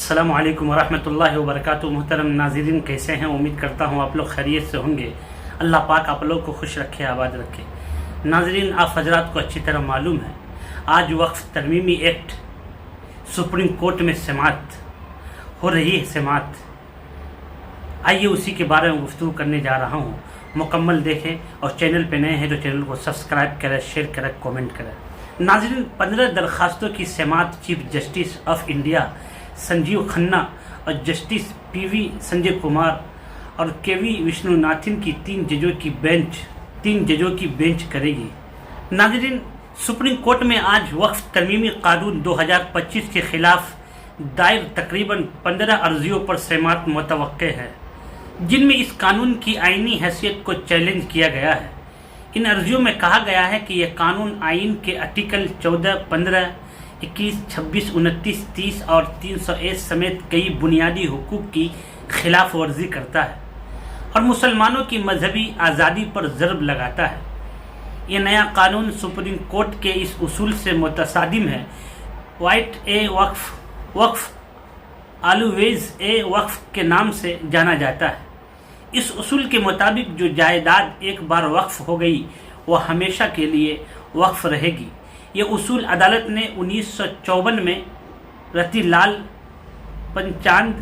السلام علیکم ورحمۃ اللہ وبرکاتہ۔ محترم ناظرین، کیسے ہیں؟ امید کرتا ہوں آپ لوگ خیریت سے ہوں گے۔ اللہ پاک آپ لوگ کو خوش رکھے، آباد رکھے۔ ناظرین، آپ حضرات کو اچھی طرح معلوم ہے آج وقف ترمیمی ایکٹ سپریم کورٹ میں سماعت ہو رہی ہے۔ سماعت آئیے اسی کے بارے میں گفتگو کرنے جا رہا ہوں۔ مکمل دیکھیں، اور چینل پہ نئے ہیں تو چینل کو سبسکرائب کریں، شیئر کریں، کومنٹ کریں۔ ناظرین، 15 درخواستوں کی سماعت chief justice of India Sanjeev Khanna اور جسٹس پی وی سنجے کمار اور کے وی وشنو ناتھن کی تین ججوں کی بینچ کرے گی۔ ناظرین، سپریم کورٹ میں آج وقف ترمیمی قانون 2025 کے خلاف دائر تقریباً 15 عرضیوں پر سماعت متوقع ہے، جن میں اس قانون کی آئینی حیثیت کو چیلنج کیا گیا ہے۔ ان عرضیوں میں کہا گیا ہے کہ یہ قانون آئین کے آرٹیکل 14، 15، 21، 26، 29، 30 اور 301 سمیت کئی بنیادی حقوق کی خلاف ورزی کرتا ہے اور مسلمانوں کی مذہبی آزادی پر ضرب لگاتا ہے۔ یہ نیا قانون سپریم کورٹ کے اس اصول سے متصادم ہے، وائٹ اے وقف آلویز اے وقف کے نام سے جانا جاتا ہے۔ اس اصول کے مطابق جو جائیداد ایک بار وقف ہو گئی وہ ہمیشہ کے لیے وقف رہے گی۔ یہ اصول عدالت نے 1954 میں رتی لال پنچاند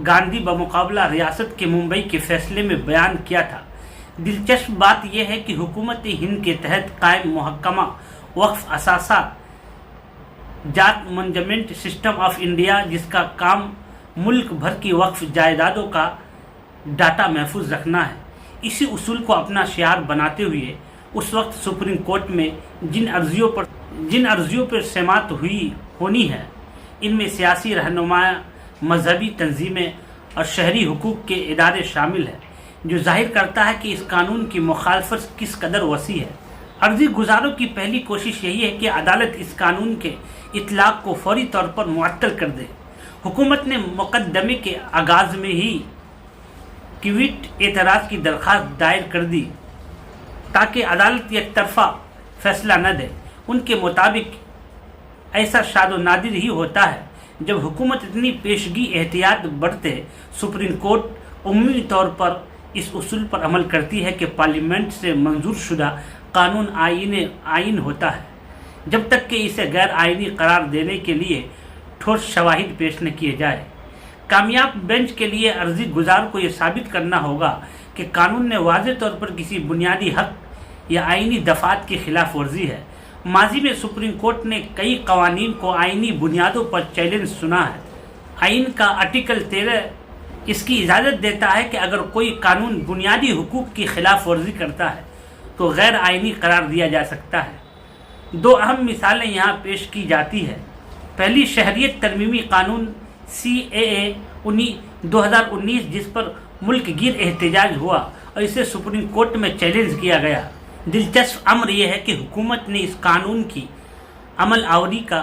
گاندھی بمقابلہ ریاست کے ممبئی کے فیصلے میں بیان کیا تھا۔ دلچسپ بات یہ ہے کہ حکومت ہند کے تحت قائم محکمہ وقف اثاثہ جات مینجمنٹ سسٹم آف انڈیا، جس کا کام ملک بھر کی وقف جائیدادوں کا ڈاٹا محفوظ رکھنا ہے، اسی اصول کو اپنا شعار بناتے ہوئے اس وقت سپریم کورٹ میں جن عرضیوں پر سماعت ہونی ہے، ان میں سیاسی رہنما، مذہبی تنظیمیں اور شہری حقوق کے ادارے شامل ہیں، جو ظاہر کرتا ہے کہ اس قانون کی مخالفت کس قدر وسیع ہے۔ عرضی گزاروں کی پہلی کوشش یہی ہے کہ عدالت اس قانون کے اطلاق کو فوری طور پر معطل کر دے۔ حکومت نے مقدمے کے آغاز میں ہی کویٹ اعتراض کی درخواست دائر کر دی تاکہ عدالت یک طرفہ فیصلہ نہ دے۔ ان کے مطابق ایسا شاد و نادر ہی ہوتا ہے جب حکومت اتنی پیشگی احتیاط برتے۔ سپریم کورٹ عمومی طور پر اس اصول پر عمل کرتی ہے کہ پارلیمنٹ سے منظور شدہ قانون آئین ہوتا ہے جب تک کہ اسے غیر آئینی قرار دینے کے لیے ٹھوس شواہد پیش نہ کیے جائے۔ کامیاب بینچ کے لیے عرضی گزار کو یہ ثابت کرنا ہوگا کہ قانون نے واضح طور پر کسی بنیادی حق یا آئینی دفعات کی خلاف ورزی ہے۔ ماضی میں سپریم کورٹ نے کئی قوانین کو آئینی بنیادوں پر چیلنج سنا ہے۔ آئین کا آرٹیکل 13 اس کی اجازت دیتا ہے کہ اگر کوئی قانون بنیادی حقوق کی خلاف ورزی کرتا ہے تو غیر آئینی قرار دیا جا سکتا ہے۔ دو اہم مثالیں یہاں پیش کی جاتی ہیں۔ پہلی، شہریت ترمیمی قانون CAA 2019، جس پر ملک گیر احتجاج ہوا اور اسے سپریم کورٹ میں چیلنج کیا گیا۔ دلچسپ امر یہ ہے کہ حکومت نے اس قانون کی عمل آوری کا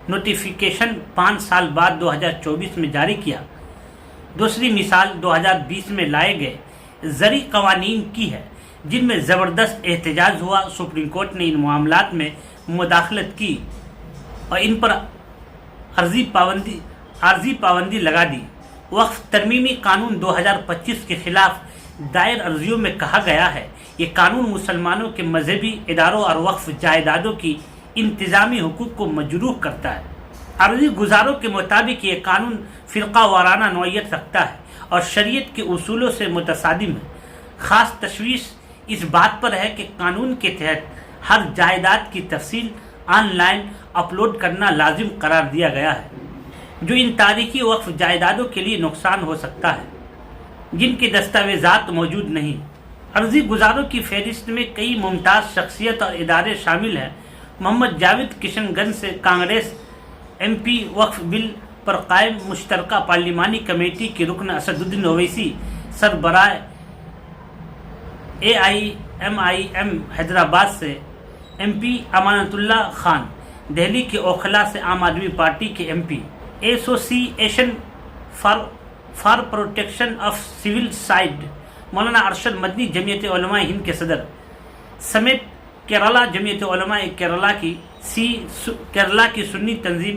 نوٹیفیکیشن 5 سال بعد 2024 میں جاری کیا۔ دوسری مثال 2020 میں لائے گئے زرعی قوانین کی ہے، جن میں زبردست احتجاج ہوا۔ سپریم کورٹ نے ان معاملات میں مداخلت کی اور ان پر عارضی پابندی لگا دی۔ وقف ترمیمی قانون 2025 کے خلاف دائر عرضیوں میں کہا گیا ہے، یہ قانون مسلمانوں کے مذہبی اداروں اور وقف جائیدادوں کی انتظامی حقوق کو مجروح کرتا ہے۔ عرضی گزاروں کے مطابق یہ قانون فرقہ وارانہ نوعیت رکھتا ہے اور شریعت کے اصولوں سے متصادم ہے۔ خاص تشویش اس بات پر ہے کہ قانون کے تحت ہر جائیداد کی تفصیل آن لائن اپلوڈ کرنا لازم قرار دیا گیا ہے، جو ان تاریخی وقف جائیدادوں کے لیے نقصان ہو سکتا ہے جن کے دستاویزات موجود نہیں۔ عرضی گزاروں کی فہرست میں کئی ممتاز شخصیت اور ادارے شامل ہیں۔ محمد جاوید کشن گنج سے کانگریس MP وقف بل پر قائم مشترکہ پارلیمانی کمیٹی کے رکن اسد الدین اویسی، سربراہ AIMIM حیدرآباد سے MP امانت اللہ خان، دہلی کے اوکھلا سے عام آدمی پارٹی کے MP، association for protection of civil سائٹ مولانا ارشد مدنی، جمعیت علماء ہند کے صدر، سمیت کیرلا جمعیت علماء کیرلا کی سنی تنظیم